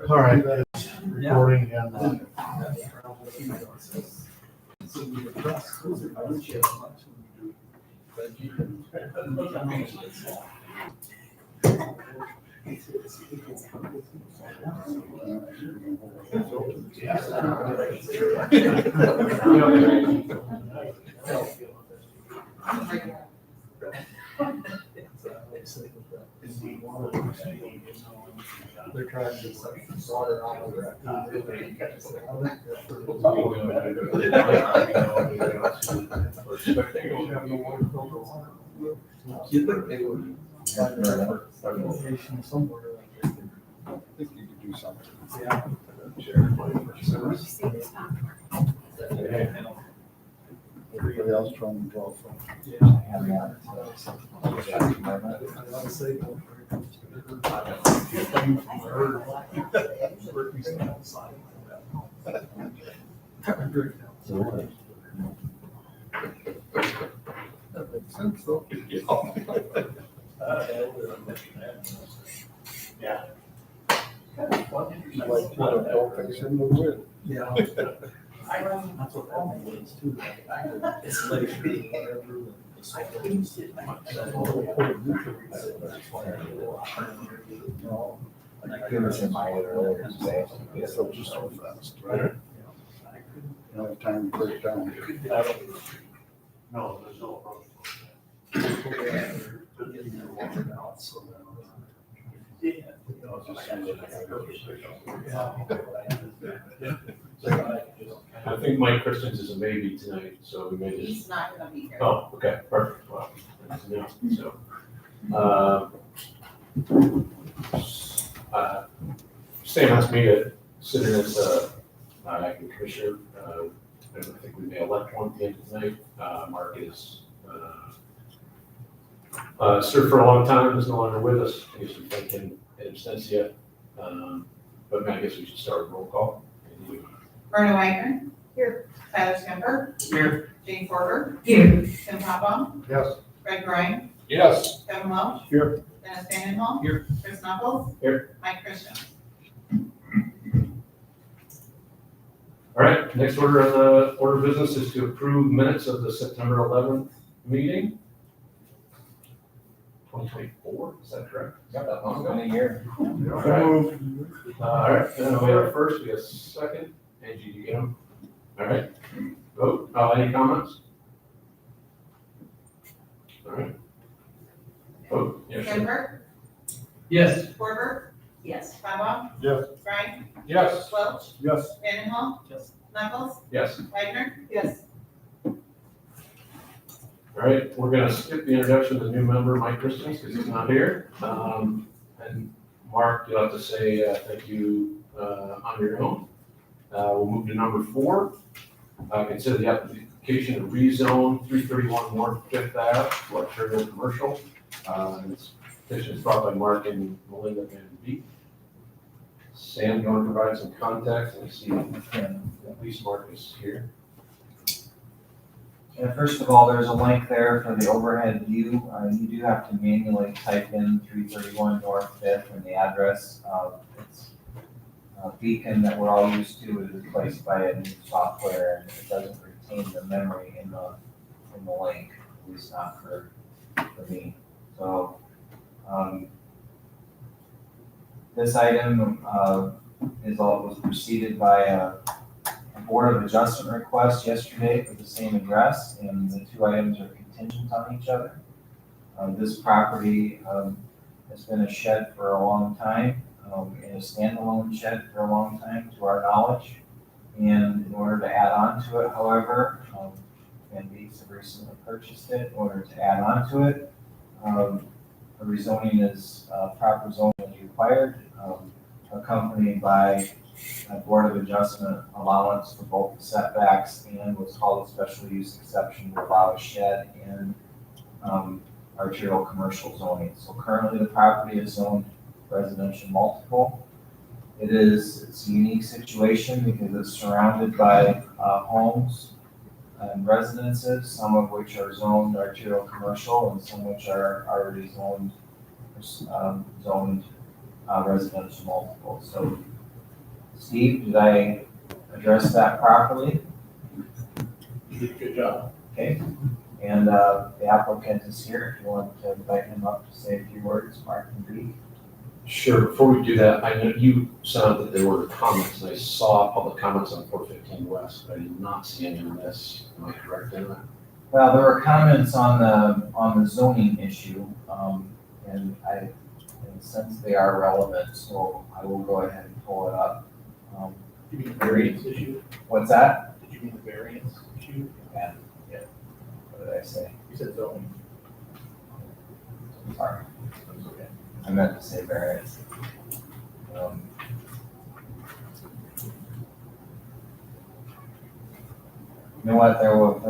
All right, recording and they're trying to suck water out of that. You think they would find a location somewhere? I think you could do something. Yeah. Everybody else trying to draw from. That makes sense though. Yeah. Like what adult fiction would win. Yeah. That's what that means too. It's like whatever. It's so just so fast, right? You don't have time to break down. No, there's no problem. I think Mike Christians is a maybe tonight, so we may just. He's not gonna be here. Oh, okay, perfect. Well, so, Sam asked me to sit in as acting commissioner. And I think we may elect one at the end of the night. Mark is served for a long time, is no longer with us. I guess we're thinking in absentia. But I guess we should start a roll call. Vernon Wagner. Here. Tyler Skimper. Here. Jane Porter. Here. Tim Papa. Yes. Greg Ryan. Yes. Kevin Welch. Here. Dennis Vandenhall. Here. Chris Knuckles. Here. Mike Christian. All right, next order on the order of business is to approve minutes of the September 11th meeting. 2024, is that correct? Got that long ago? Year. All right, then we have first, we have second. Angie, do you get them? All right, vote. Any comments? All right. Vote. Yes, sir. Skimper. Yes. Porter. Yes. Papa. Yes. Ryan. Yes. Welch. Yes. Vandenhall. Yes. Knuckles. Yes. Wagner. Yes. All right, we're gonna skip the introduction of the new member, Mike Christians, because he's not here. And Mark, you'll have to say thank you on your own. We'll move to number 4. Consider the application to rezone 331 North Fifth Ave for arterial commercial. This petition is brought by Mark and Melinda Van Beek. Sam, you want to provide some context? And see at least Mark is here. Yeah, first of all, there's a link there for the overhead view. You do have to manually type in 331 North Fifth and the address. It's a beacon that we're all used to. It is replaced by a new software, and it doesn't retain the memory in the link, at least not for me. So this item was preceded by a Board of Adjustment request yesterday for the same address, and the 2 items are contingent on each other. This property has been a shed for a long time, and a standalone shed for a long time to our knowledge. And in order to add on to it, however, Van Beeks have recently purchased it. In order to add on to it, a rezoning is proper zoning is required, accompanied by a Board of Adjustment allowance for both the setbacks and what's called a special use exception to allow a shed in arterial commercial zoning. So currently the property is zoned residential multiple. It's a unique situation because it's surrounded by homes and residences, some of which are zoned arterial commercial and some which are already zoned residential multiple. So Steve, did I address that properly? You did a good job. Okay, and the applicant is here, if you want to invite him up to say a few words, Mark and Bree. Sure, before we do that, I know you said that there were comments, and I saw public comments on 415 West, but I did not see any on this. Am I correct in that? Well, there were comments on the zoning issue, and since they are relevant, so I will go ahead and pull it up. You mean the variance issue? What's that? Did you mean the variance issue? Yeah. What did I say? You said zoning. Sorry, That's okay. I meant to say variance. You know what, there weren't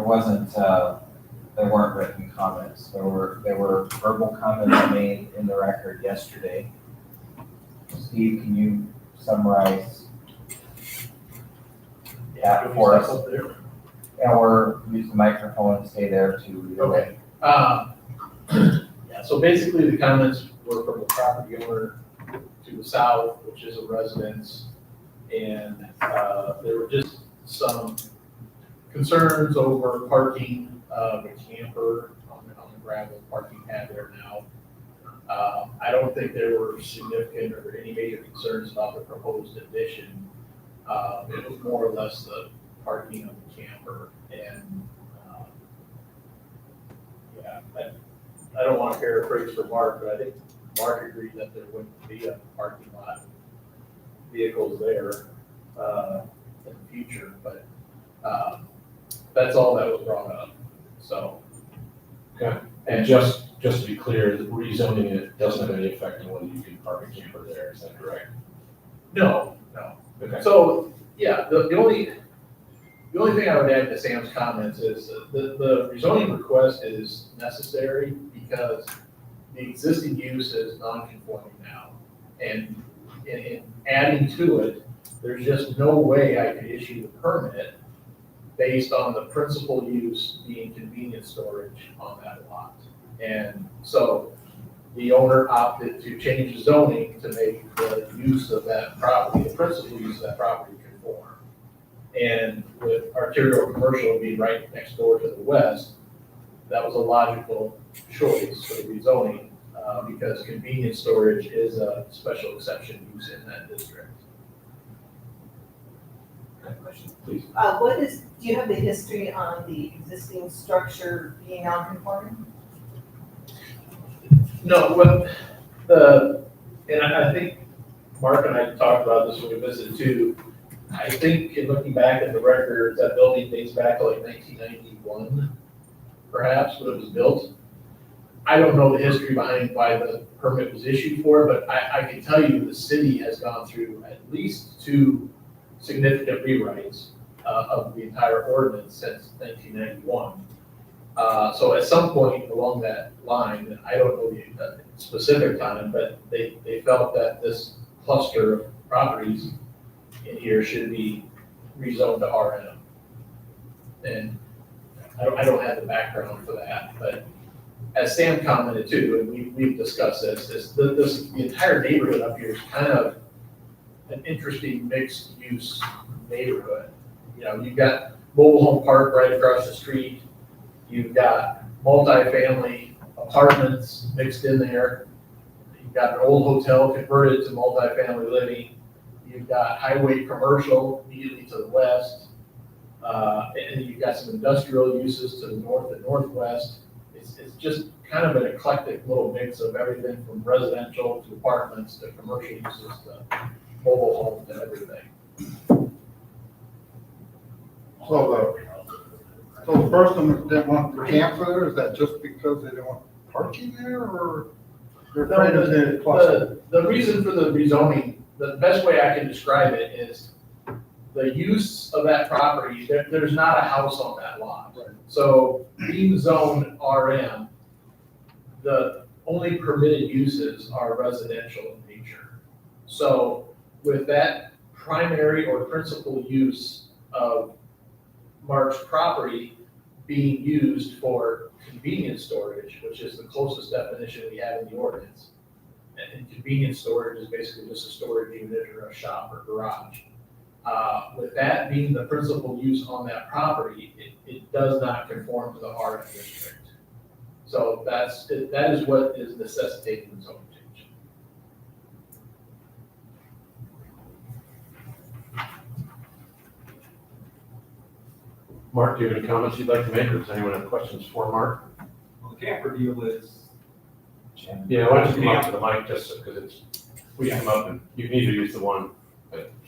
written comments, there were verbal comments made in the record yesterday. Steve, can you summarize that for us? Up there. Yeah, or use the microphone and stay there too. Okay. Yeah, so basically the comments were from the property owner to the south, which is a residence. And there were just some concerns over parking of a camper on the gravel parking pad there now. I don't think there were significant or any major concerns about the proposed addition. It was more or less the parking of the camper. And yeah, I don't want to paraphrase for Mark, but I think Mark agreed that there wouldn't be a parking lot of vehicles there in the future, but that's all that was brought up, so. Okay, and just to be clear, rezoning it doesn't have any effect on whether you can park a camper there, is that correct? No. Okay. So, yeah, the only thing I would add to Sam's comments is the rezoning request is necessary because the existing use is non-conforming now. And in adding to it, there's just no way I could issue the permit based on the principal use being convenience storage on that lot. And so the owner opted to change the zoning to make the use of that property, the principal use of that property conform. And with arterial commercial being right next door to the west, that was a logical choice for the rezoning because convenience storage is a special exception use in that district. Question, please. Do you have the history on the existing structure being non-conforming? No, and I think Mark and I talked about this when we visited too. I think in looking back at the records, that building dates back to like 1991, perhaps, when it was built. I don't know the history behind why the permit was issued for it, but I can tell you the city has gone through at least 2 significant rewrites of the entire ordinance since 1991. So at some point along that line, I don't know the specific time, but they felt that this cluster of properties in here should be rezoned to RM. And I don't have the background for that, but as Sam commented too, and we've discussed the entire neighborhood up here is kind of an interesting mixed use neighborhood. You know, you've got mobile home park right across the street. You've got multifamily apartments mixed in there. You've got an old hotel converted to multifamily living. You've got highway commercial immediately to the west. And you've got some industrial uses to the north and northwest. It's just kind of an eclectic little mix of everything from residential to apartments to commercial uses to mobile homes and everything. So the person didn't want the camper there, is that just because they didn't want parking there, or they're afraid of the cluster? The reason for the rezoning, the best way I can describe it is the use of that property, there's not a house on that lot. Right. So being zoned RM, the only permitted uses are residential in nature. So with that primary or principal use of Mark's property being used for convenience storage, which is the closest definition we have in the ordinance, And convenience storage is basically just a storage unit or a shop or garage. With that being the principal use on that property, it does not conform to the RM district. So that is what is necessitating the zone change. Mark, do you have any comments you'd like to make, or does anyone have questions for Mark? Well, the camper deal is, Jim? Yeah, why don't you come up to the mic, just because we come up and you need to use the one,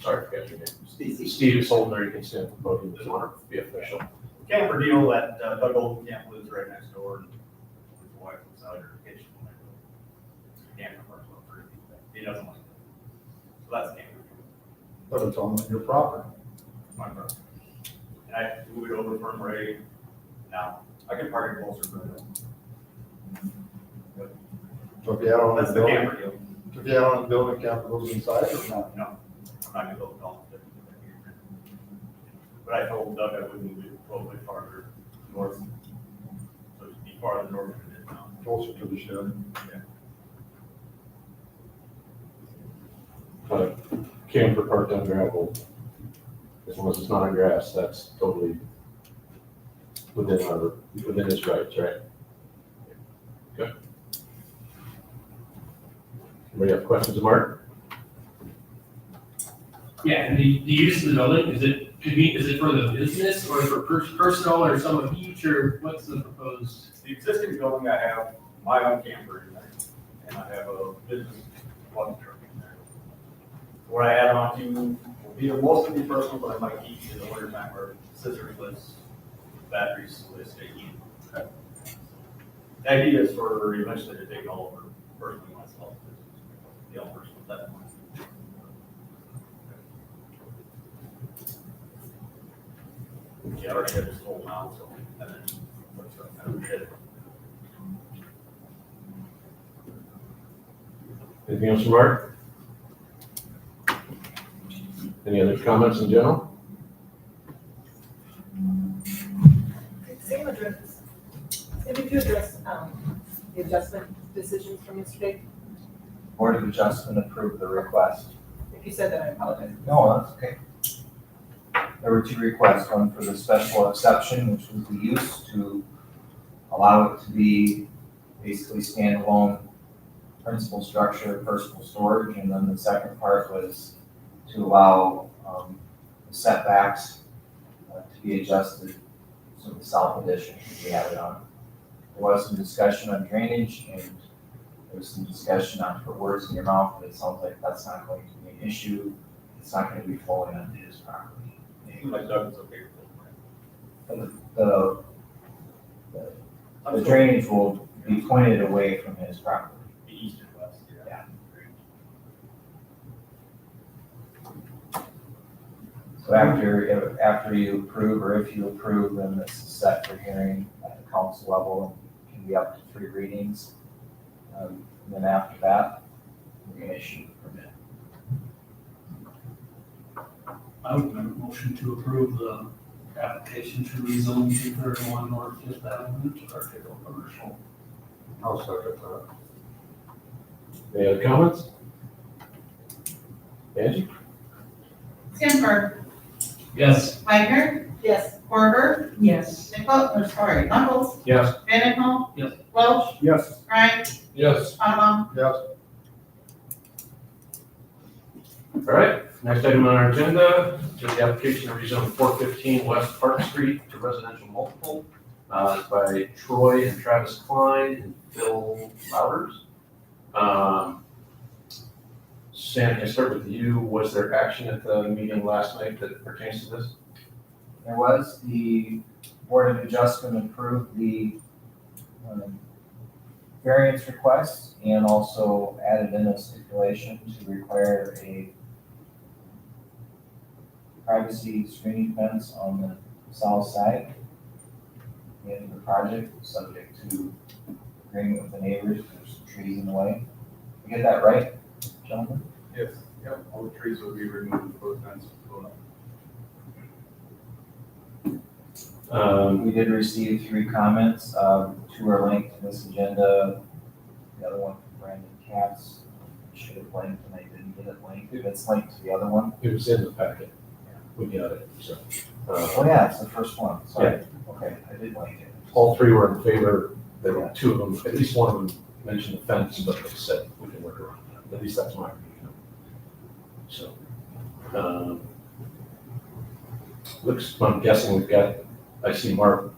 sorry, I forgot your name. Steve is holding there, you can stand at the podium if you want to be official. camper deal that Doug Oldenkamp lives right next door, and his wife was out here vacation when they go. Camper parks about 3 feet. He doesn't like it. So that's a camper deal, But it's on your property. my brother. And I moved it over from Ray. Now, I can park it closer, but So if you have on that's the the building, camper deal. if you have on the building, camper goes inside or not? No, I'm not gonna build it all. But I told Doug I would move it a little bit farther north. So it'd be farther north than it is now. Closer to the shed. Camper parked on gravel, as long as it's not on grass, that's totally within his rights, right? Good. Anybody have questions of Mark? Yeah, and the use of the building, is it for the business or for personal or some of each, or what's the proposed? The existing building, I have my own camper in there, and I have a business one truck in there. What I add on to will be mostly personal, but I might keep in the winter time where scissors, batteries, so they stay heated. The idea is for eventually to take all over personally myself, the old personal at that point. Yeah, I already have this whole now, so, and then, what's up, I don't get it. Anything else from Mark? Any other comments in general? Same address, maybe to address, the adjustment decisions from yesterday. Board of Adjustment approved the request. If you said that, I apologize. No, that's okay. There were 2 requests, one for the special exception, which was the use to allow it to be basically standalone principal structure, personal storage, and then the second part was to allow the setbacks to be adjusted, so the south addition should be added on. There was some discussion on drainage, and there was some discussion, not to put words in your mouth, but it sounds like that's not going to be an issue. It's not going to be flowing onto his property. Seems like Doug is okay with The drainage will be pointed away from his property. the east and west, yeah. So after you approve, or if you approve, then this is set for hearing at the council level, and can be up to 3 readings. And then after that, we're gonna issue the permit. I would make a motion to approve the application to rezone 231 North Fifth Avenue to article commercial. I'll second that. Any other comments? Angie? Stanford, Yes. Wagner, Yes. Porter, Yes. Knuckles, Yes. Van Hall. Yes. Welch, Yes. Ryan, Yes. Autumn. Yes. All right, next item on our agenda is the application to rezone 415 West Park Street to residential multiple. It's by Troy and Travis Klein and Phil Louders. Sam, can I start with you? Was there action at the meeting last night that pertains to this? There was, the Board of Adjustment approved the variance request and also added in a stipulation to require a privacy screening fence on the south side of the project, subject to agreement with the neighbors. There's some trees in the way. You get that right, gentlemen? Yes, yep, all the trees will be removed, both ends will go up. We did receive 3 comments. 2 are linked to this agenda. The other one from Brandon Katz should have linked and I didn't get it linked. It's linked to the other one. It was in the packet. We got it, so. Oh, yeah, it's the first one, sorry. Okay, I did link it. All three were in favor. There were two of them, at least one of them mentioned the fence, but they said we can work around that. At least that's my opinion. So, looks, I'm guessing we've got, I see Mark,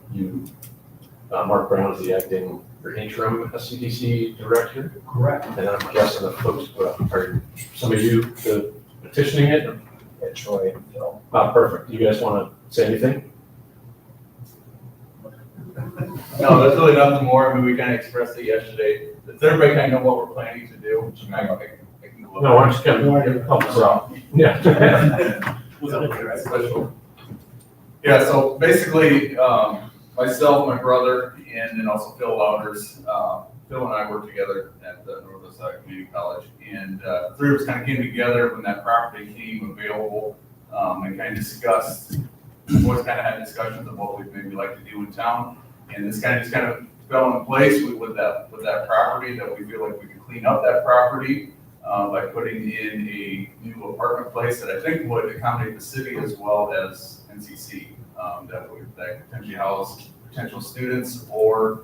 Mark Brown is the acting or interim SCDC director. Correct. And I'm guessing the folks, are some of you petitioning it? Yeah, Troy and Phil. Perfect. You guys want to say anything? No, there's really nothing more. I mean, we kind of expressed it yesterday. Does everybody kind of know what we're planning to do? I can go. No, I'm just going to help us out. Yeah. Yeah, so basically, myself, my brother, and then also Phil Louders, Phil and I worked together at the Northwest Community College, and the three of us kind of came together when that property came available, and kind of discussed, always kind of had discussions of what we'd maybe like to do in town, and this kind of just kind of fell in place with that property, that we feel like we could clean up that property by putting in a new apartment place that I think would accommodate the city as well as NCC, that would potentially house potential students or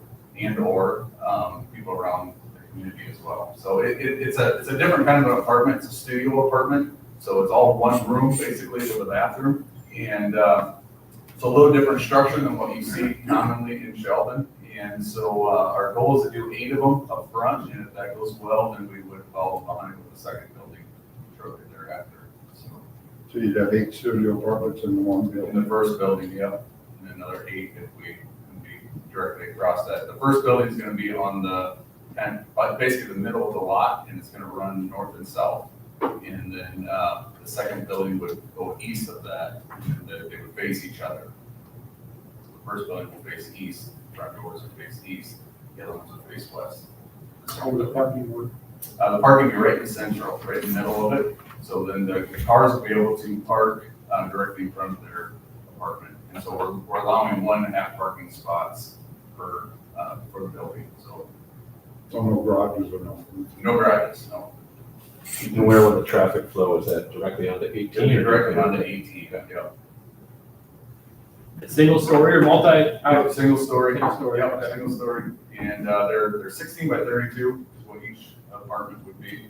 people around the community as well. So it's a different kind of an apartment. It's a studio apartment. So it's all one room basically with a bathroom. And it's a little different structure than what you see commonly in Sheldon. And so our goal is to do 8 of them up front. And if that goes well, then we would follow behind with the second building shortly thereafter. So you'd have 8 studio apartments in one In building. the first building, yep, and another 8 if we can be directly across that. The first building is going to be on the basically the middle of the lot, and it's going to run north and south. And then the second building would go east of that, and they would face each other. The first building will face east, front doors would face east, the other ones would face west. Over the parking would. The parking will be right in central, right in the middle of it. So then the cars will be able to park directly in front of their apartment. And so we're allowing 1.5 parking spots for the building. So So no garages or nothing. no garages, no. And where will the traffic flow? Is that directly onto 18? It'll be directly onto 18, yeah. Single story or multi? Single story. Single story, Yep, okay. single story. And they're 16 by 32 is what each apartment would be.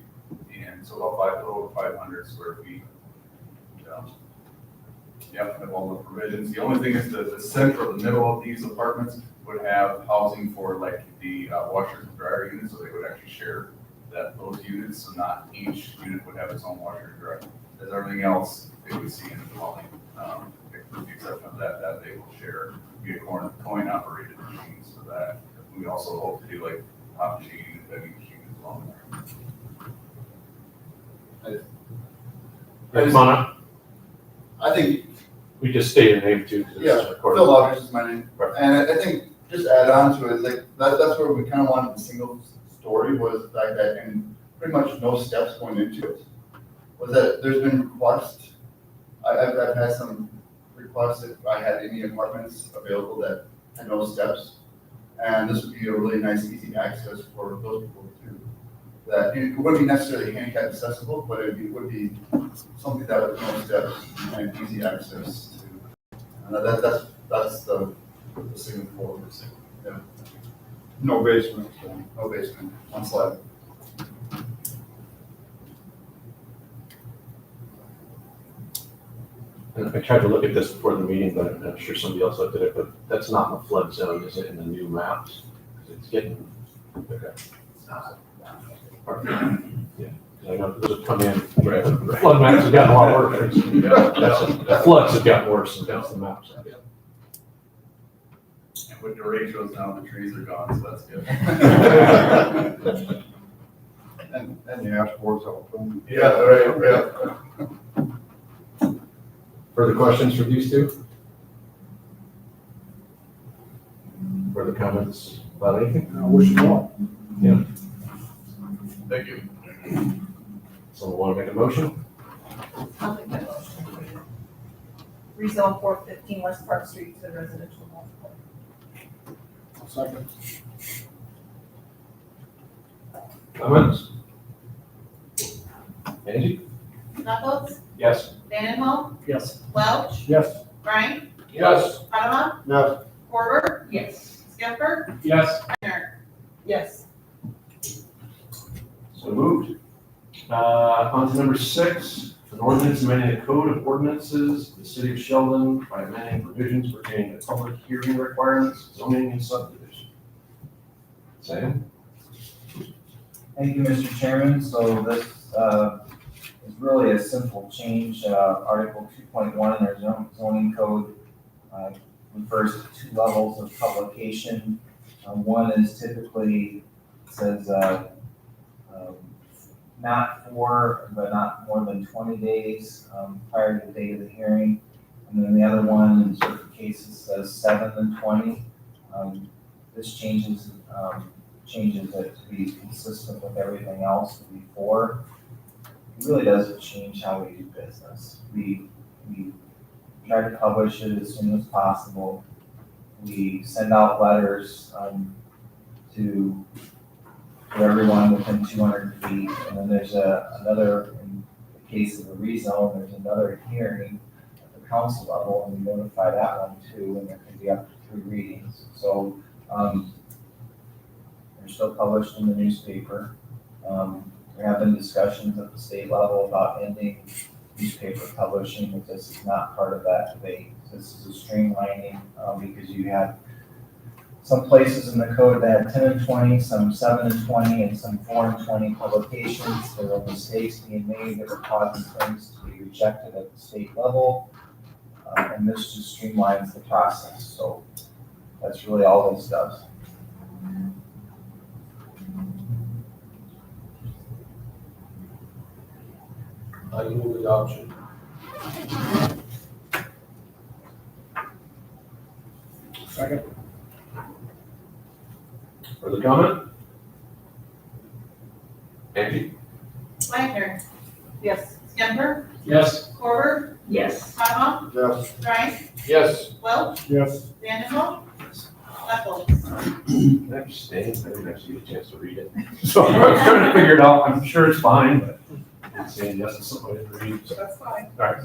And so about a little over 500 square feet. Yep, have all the provisions. The only thing is the center, the middle of these apartments would have housing for like the washers and dryer units, so they would actually share those units, so not each unit would have its own washer and dryer. As everything else they would see in the dwelling, with the exception of that they will share, be a coin operated machines for that. We also hope to do like hot machine, vending machine as well. Come on up. I think, We just state your name too, because yeah, it's recorded. Phil Louders is my name. Right. And I think just add on to it, like, that's where we kind of wanted the single story was the fact that, and pretty much no steps going into it, was that there's been requests. I've had some requests if I had any apartments available that had no steps. And this would be a really nice, easy access for those people too. That it wouldn't be necessarily handicap accessible, but it would be something that would no steps and easy access to. And that's the signal for this. Yeah. No basement, so. No basement, one slab. And I tried to look at this before the meeting, but I'm sure somebody else looked at it, but that's not in the flood zone, is it, in the new maps? 'Cause it's getting, okay. Yeah, 'cause I know those have come in, the flood maps have gotten a lot worse. The floods have gotten worse, and that's the maps. And with derechos now, the trees are gone, so that's good. And the ashboards out front. Yeah, right, yeah. Further questions for these two? Further comments about anything? I wish you luck. Thank you. Someone want to make a motion? I'll make that motion. Rezone 415 West Park Street to residential multiple. Second. Comments? Angie? Knuckles, Yes. Vandenhoe, Yes. Welch, Yes. Brian, Yes. Buttermilk, Yes. Porter, Yes. Skipper, Yes. Reichner. Yes. So moved. On to number 6, an ordinance amending the code of ordinances of the city of Sheldon by amending provisions pertaining to public hearing requirements, zoning, and subdivision. Sam? Thank you, Mr. Chairman. So this is really a simple change. Article 2.1 in our zoning code refers to 2 levels of publication. One is typically, says not not more than 20 days prior to the date of the hearing. And then the other one, in certain cases, says 7 than 20. This changes it to be consistent with everything else before. It really doesn't change how we do business. We try to publish it as soon as possible. We send out letters to everyone within 200 feet. And then there's another, in the case of a rezone, there's another hearing at the council level, and we notify that one too, and there can be up to 3 readings. So they're still published in the newspaper. There have been discussions at the state level about ending newspaper publishing, but this is not part of that debate. This is a streamlining because you have some places in the code that had 10 and 20, some 7 and 20, and some 4 and 20 publications. There were mistakes being made that were causing things to be rejected at the state level, and this just streamlines the process. So that's really all this does. I move adoption. Second. Further comment? Angie? Reichner, Yes. Skipper, Yes. Porter, Yes. Buttermilk, Yes. Brian, Yes. Welch, Yes. Vandenhoe, Knuckles. Can I abstain? I didn't actually get a chance to read it. So I'm trying to figure it out. I'm sure it's fine, but I'm saying yes to somebody to read. So, That's fine. all right.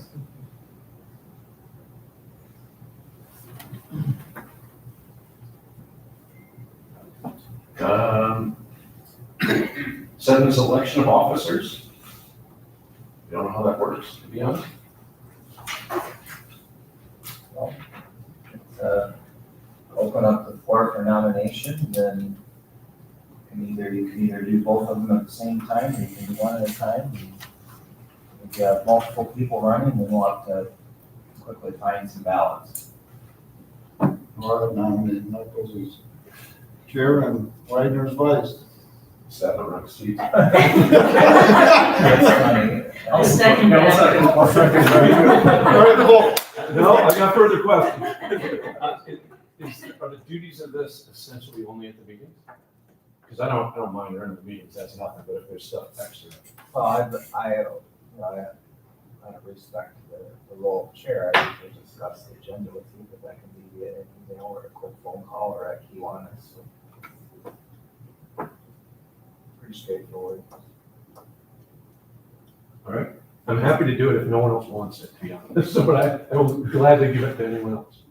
Seven selection of officers. I don't know how that works, to be honest. Open up the floor for nomination, then you can either do both of them at the same time, or you can do one at a time. If you have multiple people running, then we'll have to quickly find some balance. Well, I nominate Knuckles as chair and Wagner's vice. Seven on seat. That's funny. I'll second that. All right, vote. No, I got further questions. Are the duties of this essentially only at the meetings? Because I don't mind running the meetings, that's nothing, but if there's stuff extra. Well, I respect the role of chair. I usually discuss the agenda with you, but that can be via an email or a quick phone call or at Kiwanis. So pretty straightforward. All right, I'm happy to do it if no one else wants it, to be honest, so, but I will gladly give it to anyone else.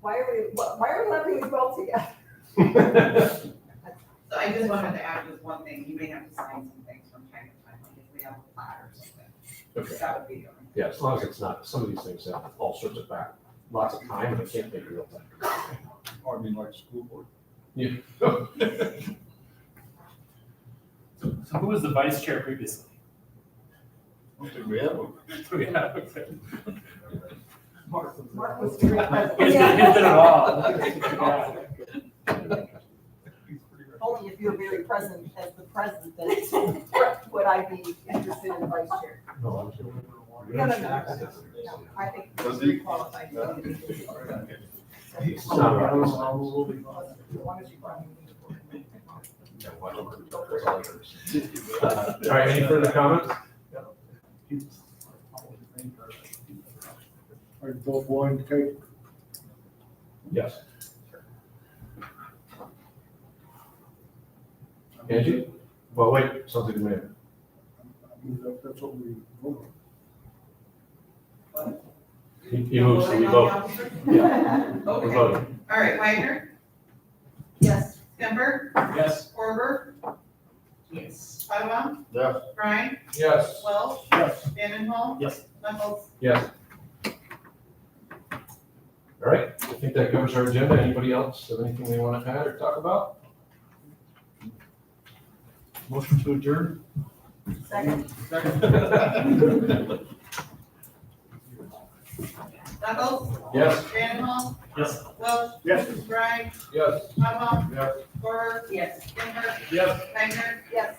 Why are we letting these go together? So I just wanted to add just one thing, you may have to sign some things from time to time, like if we have a plat or something. Okay. That would be the only. Yeah, as long as it's not, some of these things have all sorts of lots of time, and it can't take real time. I mean, like school board. Yeah. So who was the vice chair previously? I don't think we have one. Yeah, okay. Mark was very present. He's been it all. Only if you're very present as the president, would I be interested in vice chair. No, I'm sure. No. No, I think Was you're he? qualified. It's not right. As long as you brought me. Yeah, whatever. That's all it is. All right, any further comments? I vote one, Kate. Yes. Angie? Well, wait, something to me. That's what we voted. He moves, so we Voting on the vote. officer? Yeah. We're Okay, voting. all right, Wagner, Yes. Skimper, Yes. Orber, Yes. Butterbaum, Yes. Brian, Yes. Welch, Yes. Vandenholm. Yes. Knuckles. Yes. All right, I think that covers our agenda. Anybody else have anything they want to add or talk about? Motion to adjourn? Second. Knuckles, Yes. Vandenholm, Yes. Welch, Yes. Brian, Yes. Butterbaum, Yes. Orber, Yes. Skimper, Yes. Wagner. Yes.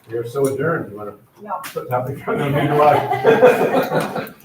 You're so adjourned. You want to No. put topic on the meeting live?